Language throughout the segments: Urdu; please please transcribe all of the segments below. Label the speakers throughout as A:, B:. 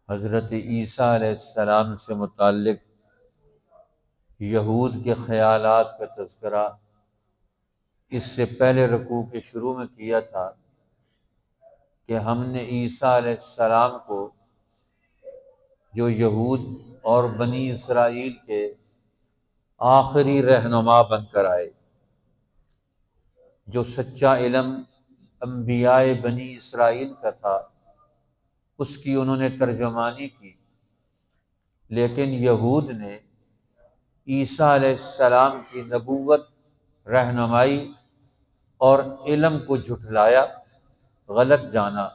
A: حضرت عیسیٰ علیہ السلام سے متعلق یہود کے خیالات کا تذکرہ اس سے پہلے رکوع کے شروع میں کیا تھا کہ ہم نے عیسیٰ علیہ السلام کو جو یہود اور بنی اسرائیل کے آخری رہنما بن کر آئے، جو سچا علم انبیاء بنی اسرائیل کا تھا اس کی انہوں نے ترجمانی کی، لیکن یہود نے عیسیٰ علیہ السلام کی نبوت، رہنمائی اور علم کو جھٹلایا، غلط جانا،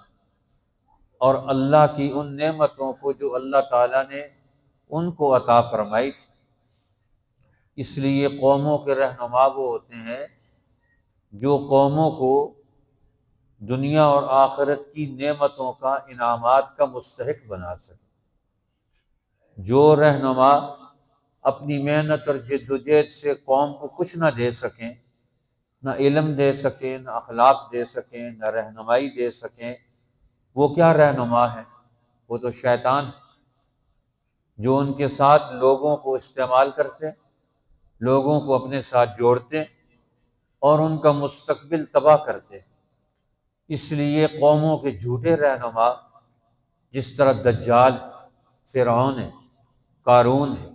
A: اور اللہ کی ان نعمتوں کو جو اللہ تعالیٰ نے ان کو عطا فرمائی تھی۔ اس لیے قوموں کے رہنما وہ ہوتے ہیں جو قوموں کو دنیا اور آخرت کی نعمتوں کا، انعامات کا مستحق بنا سکے۔ جو رہنما اپنی محنت اور جد و جہد سے قوم کو کچھ نہ دے سکیں، نہ علم دے سکیں، نہ اخلاق دے سکیں، نہ رہنمائی دے سکیں، وہ کیا رہنما ہے؟ وہ تو شیطان ہے، جو ان کے ساتھ لوگوں کو استعمال کرتے، لوگوں کو اپنے ساتھ جوڑتے اور ان کا مستقبل تباہ کرتے۔ اس لیے قوموں کے جھوٹے رہنما جس طرح دجال، فرعون ہے، قارون ہے،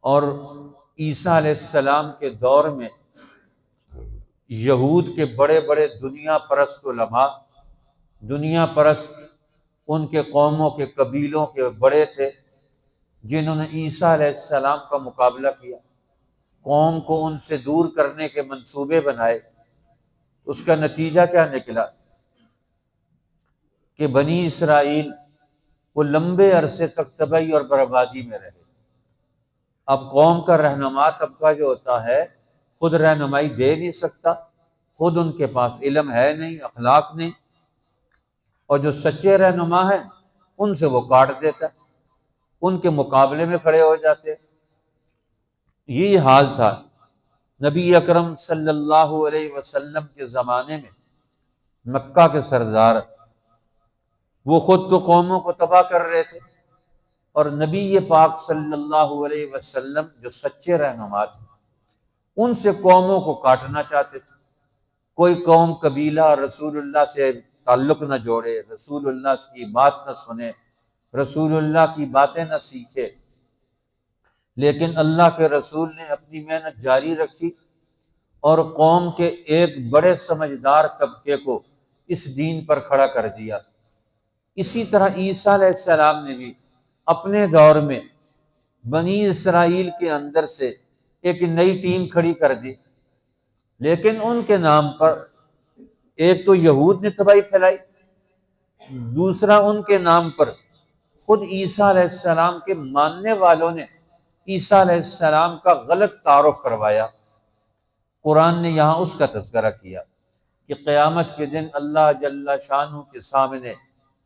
A: اور عیسیٰ علیہ السلام کے دور میں یہود کے بڑے بڑے دنیا پرست علماء، دنیا پرست ان کے قوموں کے قبیلوں کے بڑے تھے جنہوں نے عیسیٰ علیہ السلام کا مقابلہ کیا، قوم کو ان سے دور کرنے کے منصوبے بنائے۔ اس کا نتیجہ کیا نکلا کہ بنی اسرائیل وہ لمبے عرصے تک تباہی اور بربادی میں رہے۔ اب قوم کا رہنما طبقہ جو ہوتا ہے خود رہنمائی دے نہیں سکتا، خود ان کے پاس علم ہے نہیں، اخلاق نہیں، اور جو سچے رہنما ہیں ان سے وہ کاٹ دیتا، ان کے مقابلے میں کھڑے ہو جاتے۔ یہی حال تھا نبی اکرم صلی اللہ علیہ وسلم کے زمانے میں۔ مکہ کے سردار وہ خود تو قوموں کو تباہ کر رہے تھے، اور نبی پاک صلی اللہ علیہ وسلم جو سچے رہنما تھے ان سے قوموں کو کاٹنا چاہتے تھے۔ کوئی قوم، قبیلہ رسول اللہ سے تعلق نہ جوڑے، رسول اللہ کی بات نہ سنے، رسول اللہ کی باتیں نہ سیکھے، لیکن اللہ کے رسول نے اپنی محنت جاری رکھی اور قوم کے ایک بڑے سمجھدار طبقے کو اس دین پر کھڑا کر دیا۔ اسی طرح عیسیٰ علیہ السلام نے بھی اپنے دور میں بنی اسرائیل کے اندر سے ایک نئی ٹیم کھڑی کر دی، لیکن ان کے نام پر ایک تو یہود نے تباہی پھیلائی، دوسرا ان کے نام پر خود عیسیٰ علیہ السلام کے ماننے والوں نے عیسیٰ علیہ السلام کا غلط تعارف کروایا۔ قرآن نے یہاں اس کا تذکرہ کیا کہ قیامت کے دن اللہ جل شانہ کے سامنے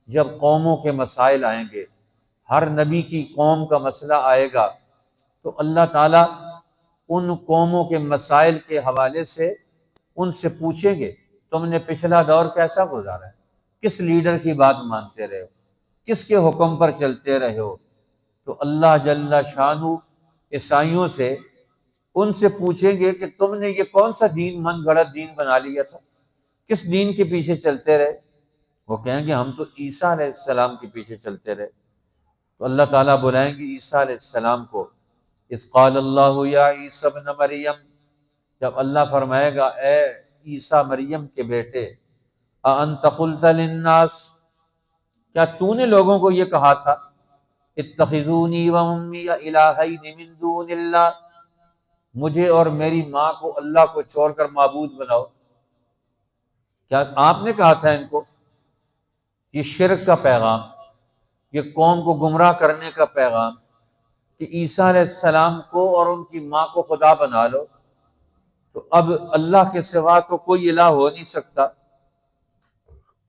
A: جب قوموں کے مسائل آئیں گے، ہر نبی کی قوم کا مسئلہ آئے گا، تو اللہ تعالیٰ ان قوموں کے مسائل کے حوالے سے ان سے پوچھیں گے تم نے پچھلا دور کیسا گزارا ہے، کس لیڈر کی بات مانتے رہے ہو، کس کے حکم پر چلتے رہے ہو۔ تو اللہ جل شانہ عیسائیوں سے ان سے پوچھیں گے کہ تم نے یہ کون سا دین من گھڑت دین بنا لیا تھا، کس دین کے پیچھے چلتے رہے؟ وہ کہیں گے ہم تو عیسیٰ علیہ السلام کے پیچھے چلتے رہے۔ تو اللہ تعالیٰ بلائیں گے عیسیٰ علیہ السلام کو، اذ قال اللہ یا عیسیٰ ابن مریم، جب اللہ فرمائے گا اے عیسیٰ مریم کے بیٹے، اَأَنْتَ قُلْتَ لِلنَّاسِ، کیا تو نے لوگوں کو یہ کہا تھا اتخذونی وَأُمِّيَ إِلَٰهَيْنِ مِن دُونِ اللَّهِ، مجھے اور میری ماں کو اللہ کو چھوڑ کر معبود بناؤ؟ کیا آپ نے کہا تھا ان کو؟ یہ شرک کا پیغام، یہ قوم کو گمراہ کرنے کا پیغام کہ عیسیٰ علیہ السلام کو اور ان کی ماں کو خدا بنا لو، تو اب اللہ کے سوا تو کوئی الہ ہو نہیں سکتا،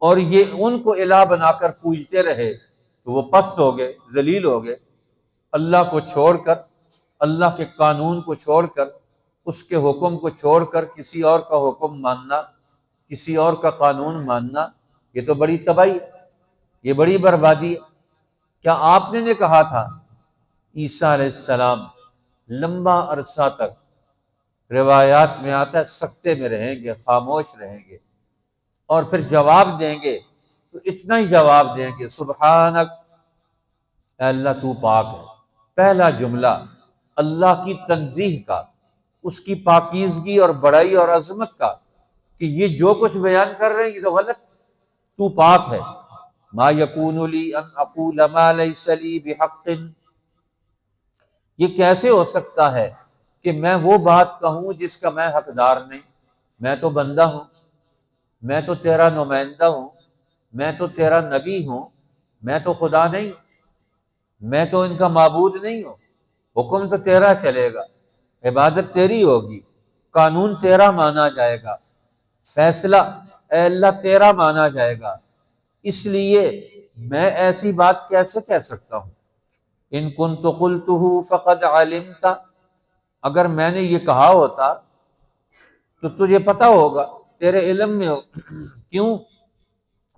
A: اور یہ ان کو الہ بنا کر پوجتے رہے تو وہ پست ہو گئے، ذلیل ہو گئے۔ اللہ کو چھوڑ کر، اللہ کے قانون کو چھوڑ کر، اس کے حکم کو چھوڑ کر کسی اور کا حکم ماننا، کسی اور کا قانون ماننا، یہ تو بڑی تباہی ہے، یہ بڑی بربادی ہے۔ کیا آپ نے کہا تھا عیسیٰ علیہ السلام لمبا عرصہ تک، روایات میں آتا ہے، سکتے میں رہیں گے، خاموش رہیں گے، اور پھر جواب دیں گے تو اتنا ہی جواب دیں گے، سبحانک، اے اللہ تو پاک ہے۔ پہلا جملہ اللہ کی تنزیہ کا، اس کی پاکیزگی اور بڑائی اور عظمت کا، کہ یہ جو کچھ بیان کر رہے ہیں یہ تو غلط، تو پاک ہے۔ ما یکون لی ان اقول ما لیس لی بحق، یہ کیسے ہو سکتا ہے کہ میں وہ بات کہوں جس کا میں حقدار نہیں؟ میں تو بندہ ہوں، میں تو تیرا نمائندہ ہوں، میں تو تیرا نبی ہوں، میں تو خدا نہیں، میں تو ان کا معبود نہیں ہوں۔ حکم تو تیرا چلے گا، عبادت تیری ہوگی، قانون تیرا مانا جائے گا، فیصلہ اے اللہ تیرا مانا جائے گا، اس لیے میں ایسی بات کیسے کہہ سکتا ہوں؟ ان کنت قلتہ فقد علمت، اگر میں نے یہ کہا ہوتا تو تجھے پتا ہوگا، تیرے علم میں ہو۔ کیوں؟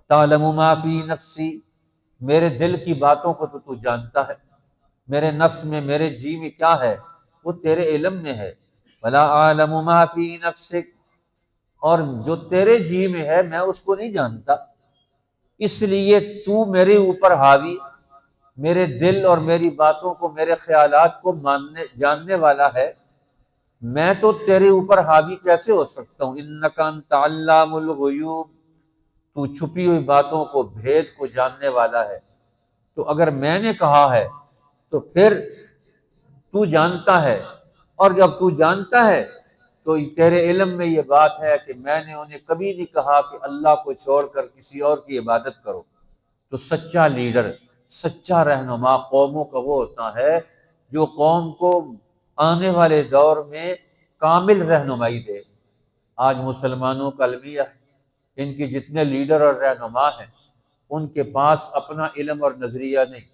A: تعلم ما فی نفسی، میرے دل کی باتوں کو تو جانتا ہے، میرے نفس میں، میرے جی میں کیا ہے وہ تیرے علم میں ہے۔ ولا اعلم ما فی نفسک، اور جو تیرے جی میں ہے میں اس کو نہیں جانتا، اس لیے تو میرے اوپر حاوی، میرے دل اور میری باتوں کو، میرے خیالات کو جاننے والا ہے، میں تو تیرے اوپر حاوی کیسے ہو سکتا ہوں؟ انک انت علام الغیوب، تو چھپی ہوئی باتوں کو، بھید کو جاننے والا ہے۔ تو اگر میں نے کہا ہے تو پھر تو جانتا ہے، اور جب تو جانتا ہے تو تیرے علم میں یہ بات ہے کہ میں نے انہیں کبھی نہیں کہا کہ اللہ کو چھوڑ کر کسی اور کی عبادت کرو۔ تو سچا لیڈر، سچا رہنما قوموں کا وہ ہوتا ہے جو قوم کو آنے والے دور میں کامل رہنمائی دے۔ آج مسلمانوں کا المیہ، ان کے جتنے لیڈر اور رہنما ہیں ان کے پاس اپنا علم اور نظریہ نہیں،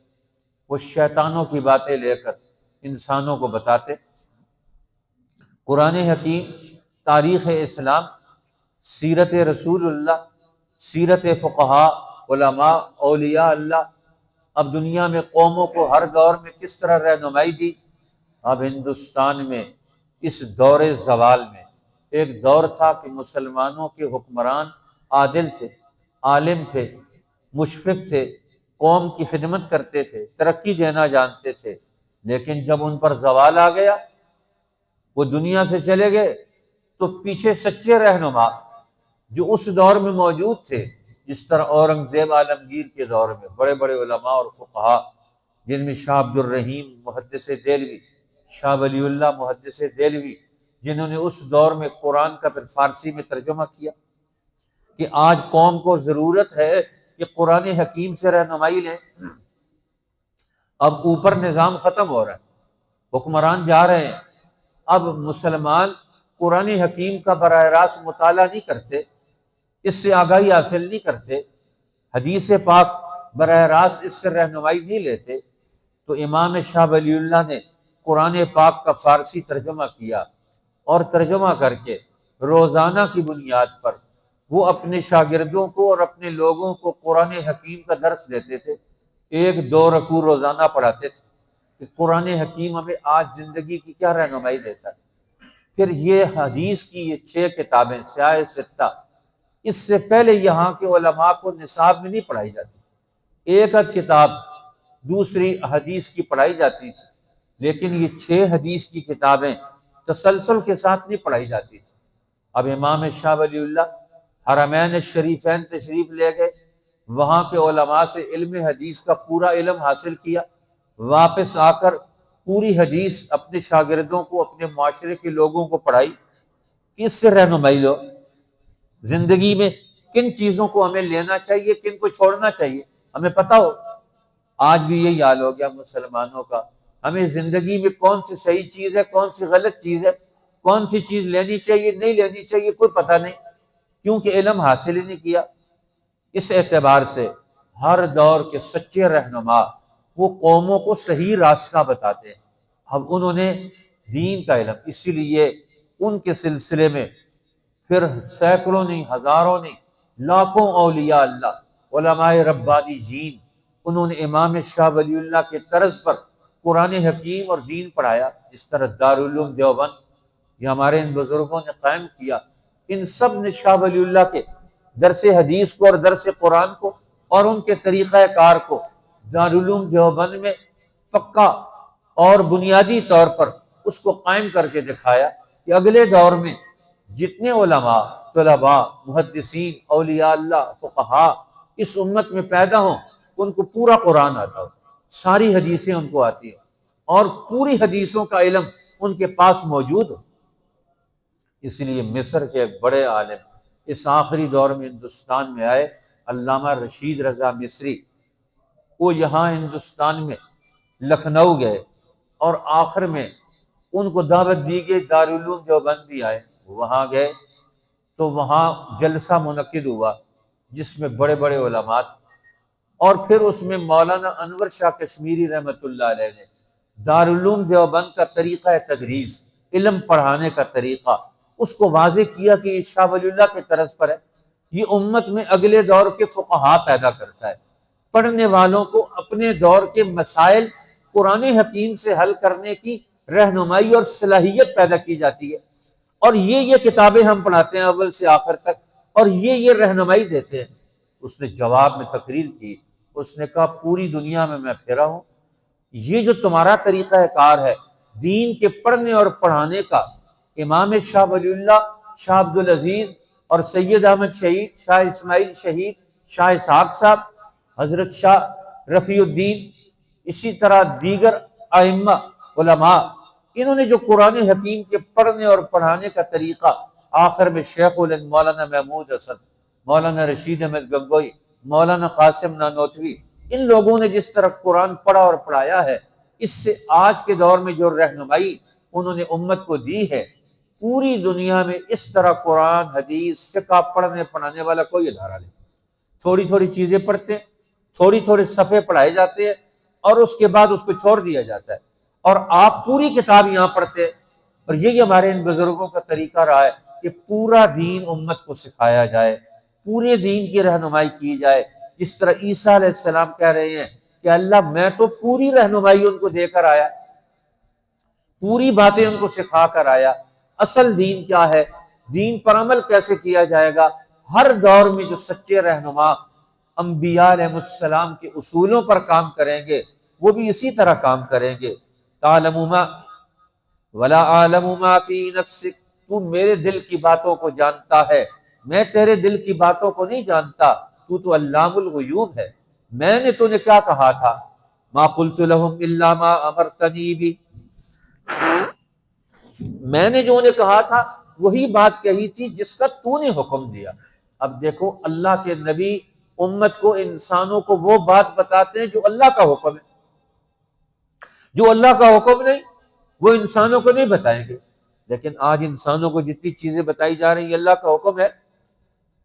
A: وہ شیطانوں کی باتیں لے کر انسانوں کو بتاتے۔ قرآن حکیم، تاریخ اسلام، سیرت رسول اللہ، سیرت فقہاء، علماء، اولیاء اللہ، اب دنیا میں قوموں کو ہر دور میں کس طرح رہنمائی دی۔ اب ہندوستان میں اس دور زوال میں ایک دور تھا کہ مسلمانوں کے حکمران عادل تھے، عالم تھے، مشفق تھے، قوم کی خدمت کرتے تھے، ترقی دینا جانتے تھے، لیکن جب ان پر زوال آ گیا، وہ دنیا سے چلے گئے، تو پیچھے سچے رہنما جو اس دور میں موجود تھے، جس طرح اورنگزیب عالمگیر کے دور میں بڑے بڑے علماء اور فقہاء، جن میں شاہ عبد الرحیم محدث دہلوی، شاہ ولی اللہ محدث دہلوی، جنہوں نے اس دور میں قرآن کا پھر فارسی میں ترجمہ کیا، کہ آج قوم کو ضرورت ہے کہ قرآن حکیم سے رہنمائی لیں۔ اب اوپر نظام ختم ہو رہا ہے، حکمران جا رہے ہیں، اب مسلمان قرآن حکیم کا براہ راست مطالعہ نہیں کرتے، اس سے آگاہی حاصل نہیں کرتے، حدیث پاک براہ راست اس سے رہنمائی نہیں لیتے، تو امام شاہ ولی اللہ نے قرآن پاک کا فارسی ترجمہ کیا، اور ترجمہ کر کے روزانہ کی بنیاد پر وہ اپنے شاگردوں کو اور اپنے لوگوں کو قرآن حکیم کا درس دیتے تھے، 1-2 رکوع روزانہ پڑھاتے تھے، کہ قرآن حکیم ہمیں آج زندگی کی کیا رہنمائی دیتا ہے۔ پھر یہ حدیث کی یہ 6 کتابیں، سیاہ ستہ، اس سے پہلے یہاں کے علماء کو نصاب میں نہیں پڑھائی جاتی، ایک آدھ کتاب دوسری حدیث کی پڑھائی جاتی تھی، لیکن یہ 6 حدیث کی کتابیں تسلسل کے ساتھ نہیں پڑھائی جاتی تھی۔ اب امام شاہ ولی اللہ حرمین شریفین تشریف لے گئے، وہاں کے علماء سے علم حدیث کا پورا علم حاصل کیا، واپس آ کر پوری حدیث اپنے شاگردوں کو، اپنے معاشرے کے لوگوں کو پڑھائی، کس سے رہنمائی لو، زندگی میں کن چیزوں کو ہمیں لینا چاہیے، کن کو چھوڑنا چاہیے، ہمیں پتہ ہو۔ آج بھی یہی حال ہو گیا مسلمانوں کا، ہمیں زندگی میں کون سی صحیح چیز ہے، کون سی غلط چیز ہے، کون سی چیز لینی چاہیے، نہیں لینی چاہیے، کوئی پتہ نہیں، کیونکہ علم حاصل ہی نہیں کیا۔ اس اعتبار سے ہر دور کے سچے رہنما وہ قوموں کو صحیح راستہ بتاتے ہیں۔ اب انہوں نے دین کا علم، اسی لیے ان کے سلسلے میں پھر سینکڑوں نہیں، ہزاروں نہیں، لاکھوں اولیاء اللہ، علماء ربانی جین، انہوں نے امام شاہ ولی اللہ کے طرز پر قرآن حکیم اور دین پڑھایا، جس طرح دارالعلوم دیوبند یہ ہمارے ان بزرگوں نے قائم کیا۔ ان سب نے شاہ ولی اللہ کے درس حدیث کو اور درس قرآن کو اور ان کے طریقہ کار کو دارالعلوم دیوبند میں پکا اور بنیادی طور پر اس کو قائم کر کے دکھایا کہ اگلے دور میں جتنے علماء، طلباء، محدثین، اولیاء اللہ، فقہاء اس امت میں پیدا ہوں ان کو پورا قرآن آتا ہو، ساری حدیثیں ان کو آتی ہیں اور پوری حدیثوں کا علم ان کے پاس موجود ہو۔ اس لیے مصر کے ایک بڑے عالم اس آخری دور میں ہندوستان میں آئے، علامہ رشید رضا مصری، وہ یہاں ہندوستان میں لکھنؤ گئے اور آخر میں ان کو دعوت دی گئی، دارالعلوم دیوبند بھی آئے، وہاں گئے تو وہاں جلسہ منعقد ہوا جس میں بڑے بڑے علماء، اور پھر اس میں مولانا انور شاہ کشمیری رحمۃ اللہ علیہ نے دارالعلوم دیوبند کا طریقہ تدریس، علم پڑھانے کا طریقہ اس کو واضح کیا کہ یہ شاہ ولی اللہ کے طرز پر ہے، یہ امت میں اگلے دور کے فقہاء پیدا کرتا ہے، پڑھنے والوں کو اپنے دور کے مسائل قرآن حکیم سے حل کرنے کی رہنمائی اور صلاحیت پیدا کی جاتی ہے، اور یہ کتابیں ہم پڑھاتے ہیں اول سے آخر تک، اور یہ رہنمائی دیتے ہیں۔ اس نے جواب میں تقریر کی، اس نے کہا پوری دنیا میں پھرا ہوں، یہ جو تمہارا طریقہ کار ہے دین کے پڑھنے اور پڑھانے کا، امام شاہ ولی اللہ، شاہ عبدالعزیز اور سید احمد شہید، شاہ اسماعیل شہید، شاہ اسحاق صاحب، حضرت شاہ رفیع الدین، اسی طرح دیگر ائمہ علماء، انہوں نے جو قرآن حکیم کے پڑھنے اور پڑھانے کا طریقہ، آخر میں شیخ الہند مولانا محمود حسن، مولانا رشید احمد گنگوئی، مولانا قاسم نانوتوی، ان لوگوں نے جس طرح قرآن پڑھا اور پڑھایا ہے، اس سے آج کے دور میں جو رہنمائی انہوں نے امت کو دی ہے، پوری دنیا میں اس طرح قرآن، حدیث، فقہ پڑھنے پڑھانے والا کوئی ادارہ نہیں۔ تھوڑی تھوڑی چیزیں پڑھتے ہیں، تھوڑی تھوڑی صفحے پڑھائے جاتے ہیں اور اس کے بعد اس کو چھوڑ دیا جاتا ہے، اور آپ پوری کتاب یہاں پڑھتے ہیں۔ اور یہی ہمارے ان بزرگوں کا طریقہ رہا ہے کہ پورا دین امت کو سکھایا جائے، پورے دین کی رہنمائی کی جائے، جس طرح عیسیٰ علیہ السلام کہہ رہے ہیں کہ اللہ میں تو پوری رہنمائی ان کو دے کر آیا، پوری باتیں ان کو سکھا کر آیا، اصل دین کیا ہے، دین پر عمل کیسے کیا جائے گا۔ ہر دور میں جو سچے رہنما انبیاء علیہ السلام کے اصولوں پر کام کریں گے، وہ بھی اسی طرح کام کریں گے۔ تعلم ما ولا اعلم ما فی نفسک، تو میرے دل کی باتوں کو جانتا ہے، میں تیرے دل کی باتوں کو نہیں جانتا، تو علام الغیوب ہے۔ میں نے تو نے کیا کہا تھا، ما قلت لهم الا ما امرتنی بھی، میں نے جو انہیں کہا تھا وہی بات کہی تھی جس کا تو نے حکم دیا۔ اب دیکھو اللہ کے نبی امت کو، انسانوں کو وہ بات بتاتے ہیں جو اللہ کا حکم ہے، جو اللہ کا حکم نہیں وہ انسانوں کو نہیں بتائیں گے۔ لیکن آج انسانوں کو جتنی چیزیں بتائی جا رہی ہیں اللہ کا حکم ہے۔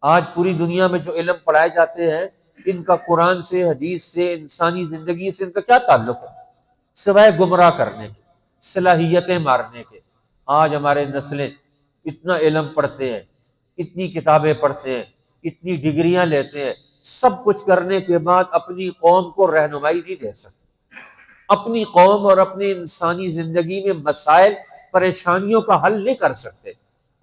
A: آج پوری دنیا میں جو علم پڑھائے جاتے ہیں ان کا قرآن سے، حدیث سے، انسانی زندگی سے ان کا کیا تعلق ہے، سوائے گمراہ کرنے کے، صلاحیتیں مارنے کے۔ آج ہمارے نسلیں اتنا علم پڑھتے ہیں، اتنی کتابیں پڑھتے ہیں، اتنی ڈگریاں لیتے ہیں، سب کچھ کرنے کے بعد اپنی قوم کو رہنمائی نہیں دے سکتے، اپنی قوم اور اپنی انسانی زندگی میں مسائل، پریشانیوں کا حل نہیں کر سکتے۔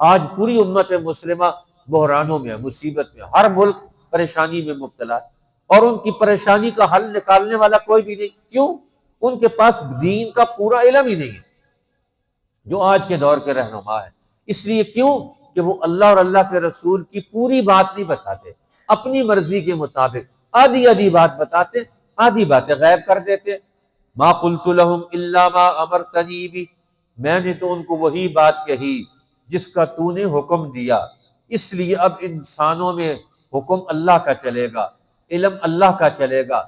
A: آج پوری امت مسلمہ بحرانوں میں، مصیبت میں، ہر ملک پریشانی میں مبتلا ہے، اور ان کی پریشانی کا حل نکالنے والا کوئی بھی نہیں۔ کیوں؟ ان کے پاس دین کا پورا علم ہی نہیں ہے جو آج کے دور کے رہنما ہے۔ اس لیے کیوں کہ وہ اللہ اور اللہ کے رسول کی پوری بات نہیں بتاتے، اپنی مرضی کے مطابق آدھی آدھی بات بتاتے، آدھی باتیں غائب کر دیتے۔ ما قلت لهم الا ما امرتنی بھی، میں نے تو ان کو وہی بات کہی جس کا تو نے حکم دیا۔ اس لیے اب انسانوں میں حکم اللہ کا چلے گا، علم اللہ کا چلے گا،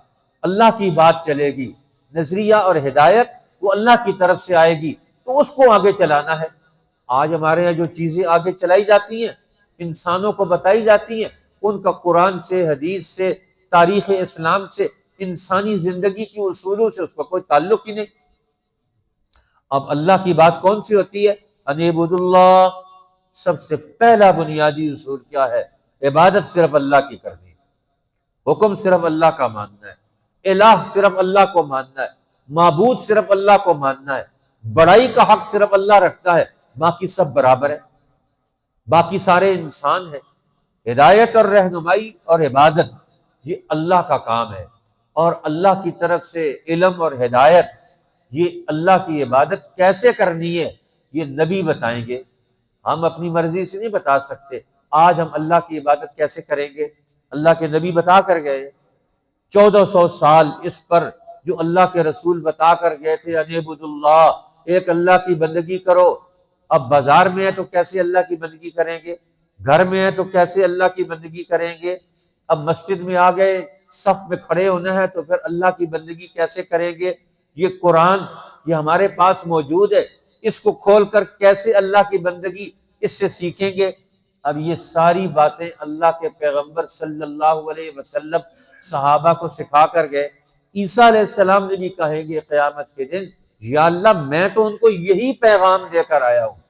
A: اللہ کی بات چلے گی، نظریہ اور ہدایت وہ اللہ کی طرف سے آئے گی، تو اس کو آگے چلانا ہے۔ آج ہمارے یہاں جو چیزیں آگے چلائی جاتی ہیں، انسانوں کو بتائی جاتی ہیں، ان کا قرآن سے، حدیث سے، تاریخ اسلام سے، انسانی زندگی کی اصولوں سے اس کا کوئی تعلق ہی نہیں۔ اب اللہ کی بات کون سی ہوتی ہے؟ انعبد اللہ، سب سے پہلا بنیادی اصول کیا ہے؟ عبادت صرف اللہ کی کرنی ہے، حکم صرف اللہ کا ماننا ہے، الہ صرف اللہ کو ماننا ہے، معبود صرف اللہ کو ماننا ہے، بڑائی کا حق صرف اللہ رکھتا ہے، باقی سب برابر ہے، باقی سارے انسان ہیں۔ ہدایت اور رہنمائی اور عبادت یہ اللہ کا کام ہے، اور اللہ کی طرف سے علم اور ہدایت، یہ اللہ کی عبادت کیسے کرنی ہے یہ نبی بتائیں گے، ہم اپنی مرضی سے نہیں بتا سکتے۔ آج ہم اللہ کی عبادت کیسے کریں گے؟ اللہ کے نبی بتا کر گئے، 1400 سال اس پر جو اللہ کے رسول بتا کر گئے تھے، انعبدوا اللہ، ایک اللہ کی بندگی کرو۔ اب بازار میں ہے تو کیسے اللہ کی بندگی کریں گے؟ گھر میں ہے تو کیسے اللہ کی بندگی کریں گے؟ اب مسجد میں آ گئے، صف میں کھڑے ہونا ہے تو پھر اللہ کی بندگی کیسے کریں گے؟ یہ قرآن یہ ہمارے پاس موجود ہے، اس کو کھول کر کیسے اللہ کی بندگی اس سے سیکھیں گے؟ اب یہ ساری باتیں اللہ کے پیغمبر صلی اللہ علیہ وسلم صحابہ کو سکھا کر گئے۔ عیسیٰ علیہ السلام نے بھی کہیں گے قیامت کے دن، یا اللہ میں تو ان کو یہی پیغام دے کر آیا ہوں،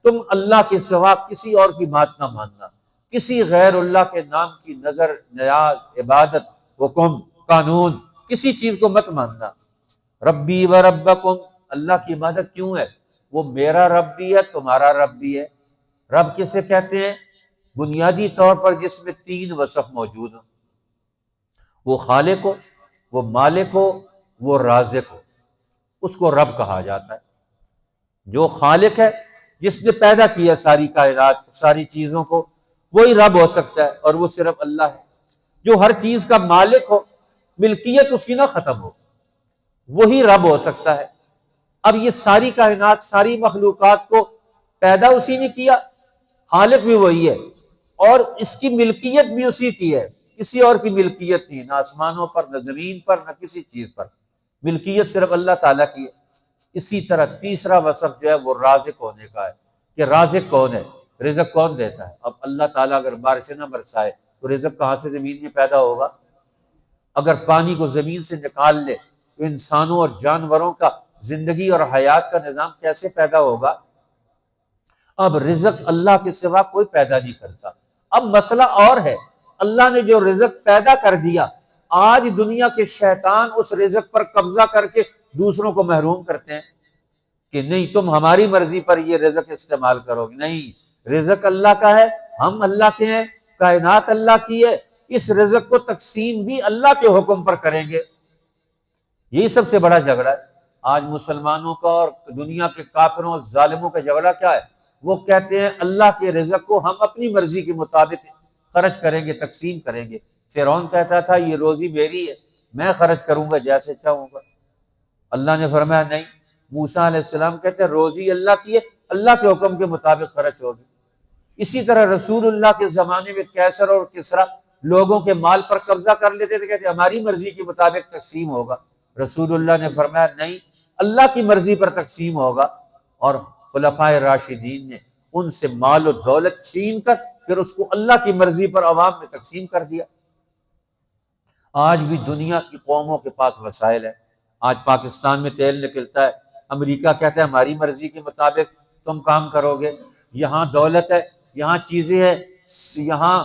A: تم اللہ کے سوا کسی اور کی بات نہ ماننا، کسی غیر اللہ کے نام کی نظر نیاز، عبادت، حکم، قانون، کسی چیز کو مت ماننا۔ ربی و ربکم، اللہ کی عبادت کیوں ہے؟ وہ میرا رب بھی ہے، تمہارا رب بھی ہے۔ رب کسے کہتے ہیں؟ بنیادی طور پر جس میں 3 وصف موجود ہوں، وہ خالق ہو، وہ مالک ہو، وہ رازق ہو، اس کو رب کہا جاتا ہے۔ جو خالق ہے، جس نے پیدا کیا ساری کائنات، ساری چیزوں کو، وہی رب ہو سکتا ہے، اور وہ صرف اللہ ہے۔ جو ہر چیز کا مالک ہو، ملکیت اس کی نہ ختم ہو، وہی رب ہو سکتا ہے۔ اب یہ ساری کائنات، ساری مخلوقات کو پیدا اسی نے کیا، خالق بھی وہی ہے، اور اس کی ملکیت بھی اسی کی ہے، کسی اور کی ملکیت نہیں، نہ آسمانوں پر، نہ زمین پر، نہ کسی چیز پر، ملکیت صرف اللہ تعالیٰ کی ہے۔ اسی طرح تیسرا وصف جو ہے وہ رازق ہونے کا ہے، کہ رازق کون ہے، رزق کون دیتا ہے؟ اب اللہ تعالیٰ اگر بارش نہ برسائے تو رزق کہاں سے زمین میں پیدا ہوگا؟ اگر پانی کو زمین سے نکال لے تو انسانوں اور جانوروں کا زندگی اور حیات کا نظام کیسے پیدا ہوگا؟ اب رزق اللہ کے سوا کوئی پیدا نہیں کرتا۔ اب مسئلہ اور ہے، اللہ نے جو رزق پیدا کر دیا، آج دنیا کے شیطان اس رزق پر قبضہ کر کے دوسروں کو محروم کرتے ہیں کہ نہیں تم ہماری مرضی پر یہ رزق استعمال کرو گے، نہیں، رزق اللہ کا ہے، ہم اللہ کے ہیں، کائنات اللہ کی ہے، اس رزق کو تقسیم بھی اللہ کے حکم پر کریں گے۔ یہی سب سے بڑا جھگڑا ہے آج مسلمانوں کا اور دنیا کے کافروں اور ظالموں کا جھگڑا کیا ہے؟ وہ کہتے ہیں اللہ کے رزق کو ہم اپنی مرضی کے مطابق خرچ کریں گے، تقسیم کریں گے۔ فرعون کہتا تھا یہ روزی میری ہے، میں خرچ کروں گا جیسے چاہوں گا۔ اللہ نے فرمایا نہیں۔ موسیٰ علیہ السلام کہتے ہیں روزی اللہ کی ہے، اللہ کے حکم کے مطابق خرچ ہوگی۔ اسی طرح رسول اللہ کے زمانے میں کیسر اور کسریٰ لوگوں کے مال پر قبضہ کر لیتے تھے، کہتے ہماری مرضی کے مطابق تقسیم ہوگا۔ رسول اللہ نے فرمایا نہیں، اللہ کی مرضی پر تقسیم ہوگا، اور خلفائے راشدین نے ان سے مال و دولت چھین کر پھر اس کو اللہ کی مرضی پر عوام میں تقسیم کر دیا۔ آج بھی دنیا کی قوموں کے پاس وسائل ہے، آج پاکستان میں تیل نکلتا ہے، امریکہ کہتا ہے ہماری مرضی کے مطابق تم کام کرو گے، یہاں دولت ہے، یہاں چیزیں ہیں، یہاں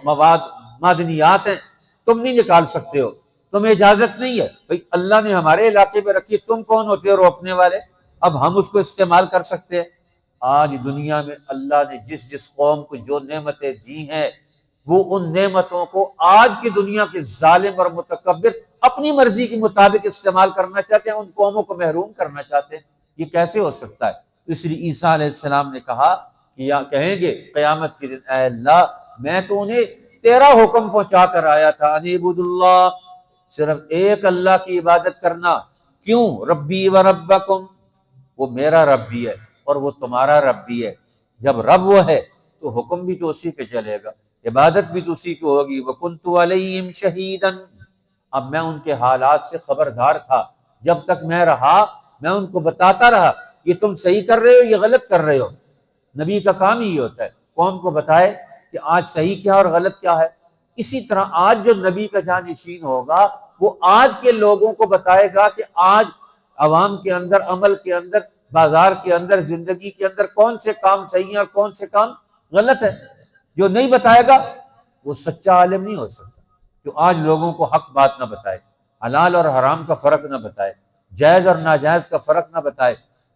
A: مواد معدنیات ہیں، تم نہیں نکال سکتے ہو، تمہیں اجازت نہیں ہے۔ بھئی اللہ نے ہمارے علاقے میں رکھی، تم کون ہوتے ہو روکنے والے؟ اب ہم اس کو استعمال کر سکتے ہیں۔ آج دنیا میں اللہ نے جس جس قوم کو جو نعمتیں دی ہیں، وہ ان نعمتوں کو آج کی دنیا کے ظالم اور متکبر اپنی مرضی کے مطابق استعمال کرنا چاہتے ہیں، ان قوموں کو محروم کرنا چاہتے ہیں۔ یہ کیسے ہو سکتا ہے؟ اس لیے عیسیٰ علیہ السلام نے کہا کہ یا کہیں گے قیامت کے دن، اے اللہ میں تو انہیں تیرا حکم پہنچا کر آیا تھا، انعبدوا اللہ، صرف ایک اللہ کی عبادت کرنا۔ کیوں؟ ربی و ربکم، وہ میرا رب بھی ہے اور وہ تمہارا رب بھی ہے۔ جب رب وہ ہے تو حکم بھی تو اسی پہ چلے گا، عبادت بھی تو اسی کو ہوگی۔ وَكُنْتُ عَلَيْهِمْ شَهِيدًا، اب میں ان کے حالات سے خبردار تھا، جب تک میں رہا میں ان کو بتاتا رہا یہ تم صحیح کر رہے ہو، یہ غلط کر رہے ہو۔ نبی کا کام ہی ہوتا ہے قوم کو بتائے کہ آج صحیح کیا اور غلط کیا ہے۔ اسی طرح آج جو نبی کا جانشین ہوگا وہ آج کے لوگوں کو بتائے گا کہ آج عوام کے اندر، عمل کے اندر، بازار کے اندر، زندگی کے اندر کون سے کام صحیح ہیں اور کون سے کام غلط ہے۔ جو نہیں بتائے گا وہ سچا عالم نہیں ہو سکتا، جو آج لوگوں کو حق بات نہ بتائے، حلال اور حرام کا فرق نہ بتائے، جائز اور ناجائز کا فرق نہ بتائے،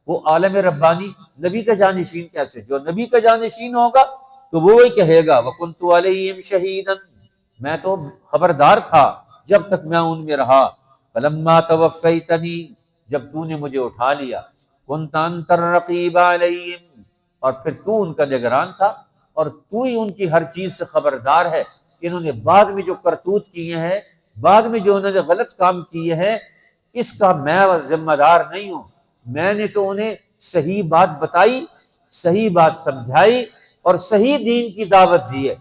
A: وہ عالم ربانی نبی کا جانشین کیسے؟ جو نبی کا جانشین ہوگا تو وہ وہی کہے گا وَكُنْتُ عَلَيْهِمْ شَهِيدًا، میں تو خبردار تھا جب تک میں ان میں رہا، فَلَمَّا تَوَفَّيْتَنِي، جب تو نے مجھے اٹھا لیا، كُنْتَ أَنْتَ الرَّقِيبَ عَلَيْهِمْ، اور پھر تو ان کا نگران تھا، اور تو ہی ان کی ہر چیز سے خبردار ہے کہ انہوں نے بعد میں جو کرتوت کیے ہیں، بعد میں جو انہوں نے غلط کام کیے ہیں، اس کا میں ذمہ دار نہیں ہوں، میں نے تو انہیں صحیح بات بتائی، صحیح بات سمجھائی، اور صحیح دین کی دعوت دی ہے،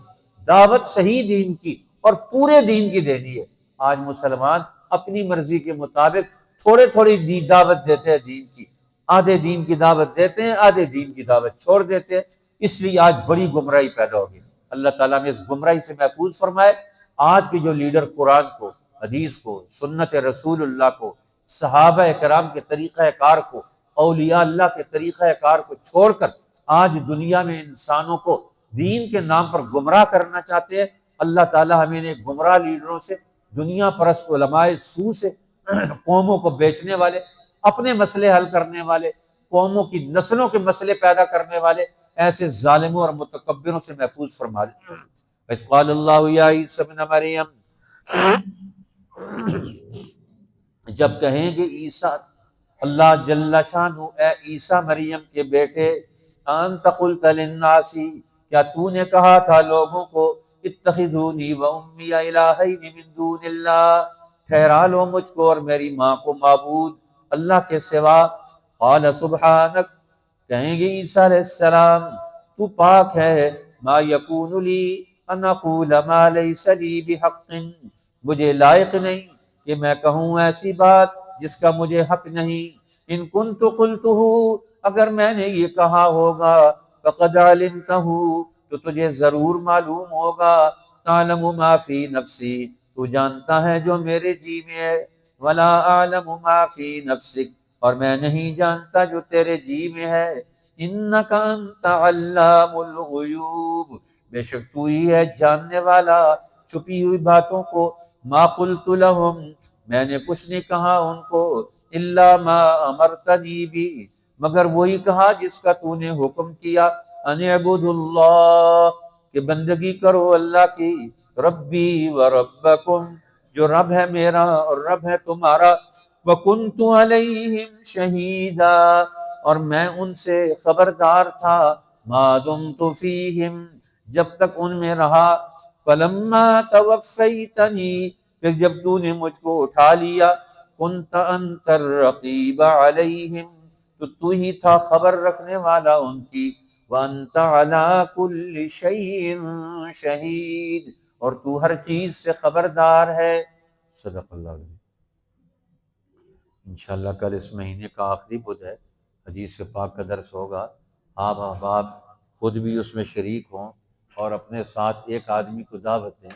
A: دعوت صحیح دین کی اور پورے دین کی دینی ہے۔ آج مسلمان اپنی مرضی کے مطابق تھوڑے تھوڑی دعوت دیتے ہیں دین کی، آدھے دین کی دعوت دیتے ہیں، آدھے دین کی دعوت چھوڑ دیتے ہیں، اس لیے آج بڑی گمراہی پیدا ہوگی۔ اللہ تعالیٰ نے اس گمراہی سے محفوظ فرمائے۔ آج کے جو لیڈر قرآن کو، حدیث کو، سنت رسول اللہ کو، صحابہ کرام کے طریقہ کار کو، اولیاء اللہ کے طریقہ کار کو چھوڑ کر آج دنیا میں انسانوں کو دین کے نام پر گمراہ کرنا چاہتے ہیں، اللہ تعالیٰ ہمیں نے گمراہ لیڈروں سے، دنیا پرست علماء سو سے، قوموں کو بیچنے والے، اپنے مسئلے حل کرنے والے، قوموں کی نسلوں کے مسئلے پیدا کرنے والے ایسے ظالموں اور متکبروں سے محفوظ فرما دے۔ اس قال اللہ یا عیسی ابن مریم، جب کہیں گے عیسیٰ، اللہ جل شانہ، اے عیسیٰ مریم کے بیٹے، انت قلت للناس، کیا تو نے کہا تھا لوگوں کو، اتخذونی و امی الہین من دون اللہ، ٹھہرا لو مجھ کو اور میری ماں کو معبود اللہ کے سوا۔ قال سبحانک، کہیں گے عیسیٰ علیہ السلام، تو پاک ہے، ما یکون لی ان اقول ما لیس لی بحق، مجھے لائق نہیں کہ میں کہوں ایسی بات جس کا مجھے حق نہیں، ان کنت قلتہ، اگر میں نے یہ کہا ہوگا، فقد علمتہ، تو تجھے ضرور معلوم ہوگا، تعلم ما فی نفسی، تو جانتا ہے جو میرے جی میں ہے، ولا اعلم ما فی نفسک، اور میں نہیں جانتا جو تیرے جی میں ہے، انک انت علام الغیوب، بے شک تو ہی ہے جاننے والا چھپی ہوئی باتوں کو، ما قلت لہم، میں نے کچھ نہیں کہا ان کو، الا ما امرتنی بھی، مگر وہی کہا جس کا تو نے حکم کیا، ان اعبدوا اللہ، کہ بندگی کرو اللہ کی، ربی و ربکم، جو رب ہے میرا اور رب ہے تمہارا، وکنت علیہم شہیدا، اور میں ان سے خبردار تھا، ما دمت فیہم، جب تک ان میں رہا، فلما توفیتنی، پھر جب تو نے مجھ کو اٹھا لیا، کنت انت الرقیب علیہم، تو ہی تھا خبر رکھنے والا ان کی، وانت علی کل شیء شہید، اور تو ہر چیز سے خبردار ہے۔ صدق اللہ علیہ۔ انشاءاللہ کل اس مہینے کا آخری بدھ ہے، حدیث پاک کا درس ہوگا، آپ احباب خود بھی اس میں شریک ہوں اور اپنے ساتھ ایک آدمی کو دعوت دیں۔